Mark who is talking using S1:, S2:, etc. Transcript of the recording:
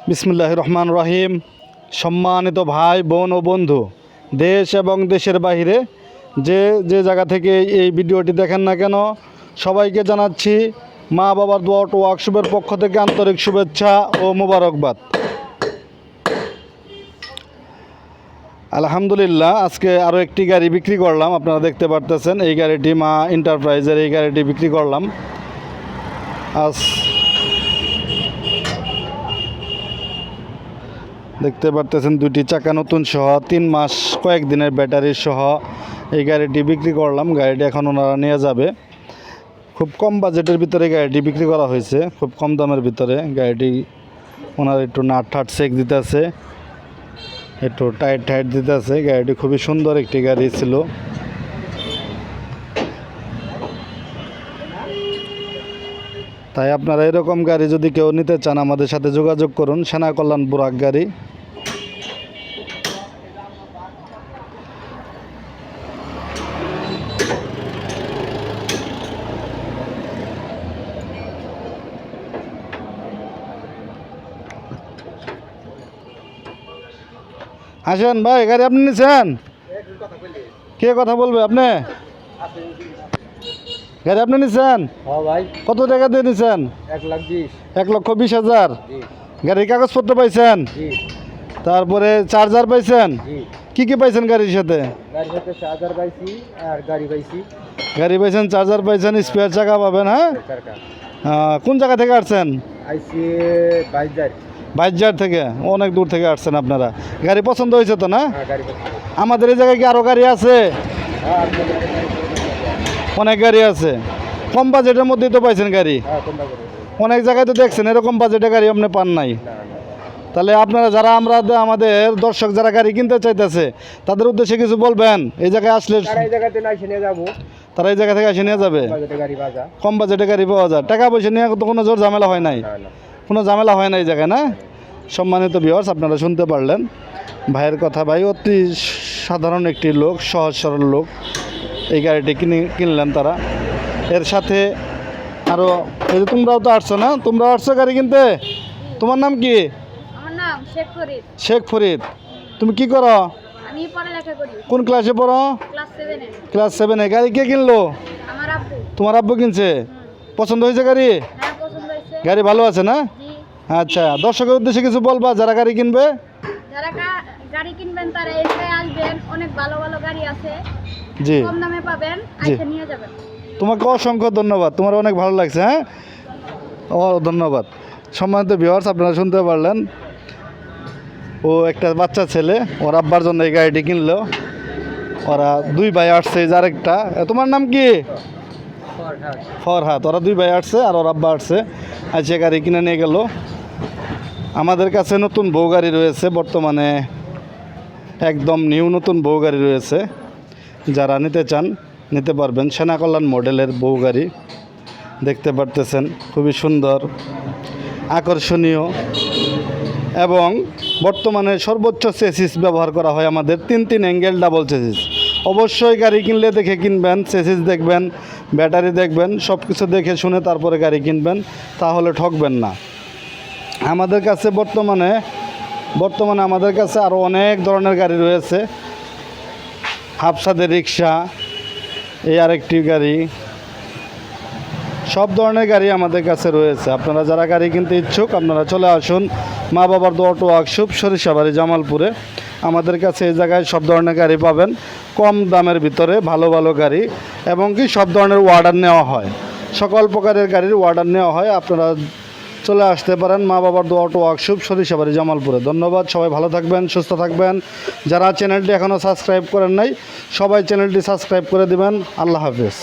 S1: বিসমিল্লাহির রহমানির রহিম। সম্মানিত ভাই বোন ও বন্ধু, দেশ এবং দেশের বাইরে যে যে জায়গা থেকে এই ভিডিওটি দেখেন না কেন, সবাইকে জানাচ্ছি মা বাবার দোয়া ও ওয়ার্কশপের পক্ষ থেকে আন্তরিক শুভেচ্ছা ও মোবারকবাদ। আলহামদুলিল্লাহ, আজকে আরও একটি গাড়ি বিক্রি করলাম। আপনারা দেখতে পারতেছেন এই গাড়িটি মা এন্টারপ্রাইজের এই গাড়িটি বিক্রি করলাম। আজ দেখতে পারতেছেন দুটি চাকা নতুন সহ 3 মাস কয়েকদিনের ব্যাটারি সহ এই গাড়িটি বিক্রি করলাম। গাড়িটি এখন ওনারা নিয়ে যাবে। খুব কম বাজেটের ভিতরে গাড়িটি বিক্রি করা হয়েছে, খুব কম দামের ভিতরে। গাড়িটি ওনারা একটু নাট ঠাট চেক দিতেছে, একটু টাইট দিতেছে। গাড়িটি খুবই সুন্দর একটি গাড়ি ছিল। তাই আপনারা এরকম গাড়ি যদি কেউ নিতে চান আমাদের সাথে যোগাযোগ করুন। সেনা কল্যাণ বুরাক গাড়ি। আসেন ভাই, গাড়ি আপনি নিছেন? কে কথা বলবে? আপনি গাড়ি আপনি নিছেন?
S2: ভাই
S1: কত টাকা দিয়ে নিছেন?
S2: 1,20,000।
S1: 1,20,000। গাড়ির কাগজপত্র পাইছেন? তারপরে চার্জার পাইছেন? কি পাইছেন গাড়ির সাথে?
S2: গাড়ির সাথে চার্জার পাইছি আর গাড়ি পাইছি।
S1: গাড়ি পাইছেন, চার্জার পাইছেন, স্পেয়ার চাকা পাবেন। হ্যাঁ, কোন জায়গা থেকে আসছেন?
S2: আইসি বাইজার।
S1: বাইজার থেকে, অনেক দূর থেকে আসছেন আপনারা। গাড়ি পছন্দ হয়েছে তো না?
S2: গাড়ি পাইছি।
S1: আমাদের এই জায়গায় কি আরও গাড়ি আছে? অনেক গাড়ি আছে। কম বাজেটের মধ্যেই তো পাইছেন গাড়ি। অনেক জায়গায় তো দেখছেন এরকম বাজেটে গাড়ি আপনি পান নাই। তাহলে আপনারা যারা আমাদের দর্শক যারা গাড়ি কিনতে চাইতেছে তাদের উদ্দেশ্যে কিছু বলবেন? এই জায়গায় আসলে
S2: তারা এই
S1: জায়গা থেকে এসে নিয়ে যাবে। কম বাজেটে গাড়ি পাওয়া যায়। টাকা পয়সা নিয়ে তো কোনো জোর ঝামেলা হয় নাই, কোনো ঝামেলা হয় না এই জায়গায়, না? সম্মানিত ভিউয়ার্স, আপনারা শুনতে পারলেন ভাইয়ের কথা। ভাই অতি সাধারণ একটি লোক, সহজ সরল লোক। এই গাড়িটি কিনলেন তারা। এর সাথে আরও এই যে তোমরাও তো আসছো না? তোমরাও আসছো গাড়ি কিনতে? তোমার নাম কি?
S3: আমার নাম শেখ ফরিদ।
S1: শেখ ফরিদ। তুমি কি করো?
S3: আমি পড়ালেখা করি।
S1: কোন ক্লাসে পড়ো?
S3: ক্লাস 7 এ।
S1: ক্লাস 7-এ। গাড়ি কে কিনলো?
S3: আমার আব্বু।
S1: তোমার আব্বু কিনছে? পছন্দ হয়েছে গাড়ি?
S3: হ্যাঁ, পছন্দ হয়েছে।
S1: গাড়ি ভালো আছে না?
S3: জি।
S1: আচ্ছা, দর্শকের উদ্দেশ্যে কিছু বলবা যারা গাড়ি কিনবে?
S3: যারা গাড়ি কিনবেন তারা এসে আসবেন, অনেক ভালো ভালো গাড়ি আছে,
S1: জি,
S3: কম দামে পাবেন,
S1: জি।
S3: আইসা নিয়ে যাবেন।
S1: তোমাকে অসংখ্য ধন্যবাদ, তোমার অনেক ভালো লাগছে। হ্যাঁ, ধন্যবাদ। সম্মানিত ভিউয়ার্স, আপনারা শুনতে পারলেন ও একটা বাচ্চা ছেলে ওর আব্বার জন্য এই গাড়িটি কিনলো। ওরা 2 ভাই আসছে। আরেকটা, তোমার নাম কি? ফরহাদ। ওরা 2 ভাই আসছে আর ওর আব্বা আসছে, আজকে গাড়ি কিনে নিয়ে গেল। আমাদের কাছে নতুন বউ গাড়ি রয়েছে বর্তমানে, একদম নিউ নতুন বউ গাড়ি রয়েছে। যারা নিতে চান নিতে পারবেন। সেনা কল্যাণ মডেলের বউ গাড়ি দেখতে পারতেছেন, খুবই সুন্দর, আকর্ষণীয় এবং বর্তমানে সর্বোচ্চ চেসিস ব্যবহার করা হয় আমাদের। 3 অ্যাঙ্গেল ডাবল চেসিস। অবশ্যই গাড়ি কিনলে দেখে কিনবেন, চেসিস দেখবেন, ব্যাটারি দেখবেন, সব কিছু দেখে শুনে তারপরে গাড়ি কিনবেন, তাহলে ঠকবেন না। আমাদের কাছে বর্তমানে আমাদের কাছে আরও অনেক ধরনের গাড়ি রয়েছে। হাফসাদের রিক্সা, এই আরেকটি গাড়ি, সব ধরনের গাড়ি আমাদের কাছে রয়েছে। আপনারা যারা গাড়ি কিনতে ইচ্ছুক আপনারা চলে আসুন মা বাবার দোয়া ও ওয়ার্কশপ, সরিষাবাড়ি, জামালপুরে। আমাদের কাছে এই জায়গায় সব ধরনের গাড়ি পাবেন, কম দামের ভিতরে ভালো ভালো গাড়ি, এবং কি সব ধরনের অর্ডার নেওয়া হয়, সকল প্রকারের গাড়ির অর্ডার নেওয়া হয়। আপনারা চলে আসতে পারেন মা বাবার দোয়া ও ওয়ার্কশপ, সরিষাবাড়ি, জামালপুরে। ধন্যবাদ। সবাই ভালো থাকবেন, সুস্থ থাকবেন। যারা চ্যানেলটি এখনও সাবস্ক্রাইব করেন নাই সবাই চ্যানেলটি সাবস্ক্রাইব করে দিবেন। আল্লাহ হাফেজ।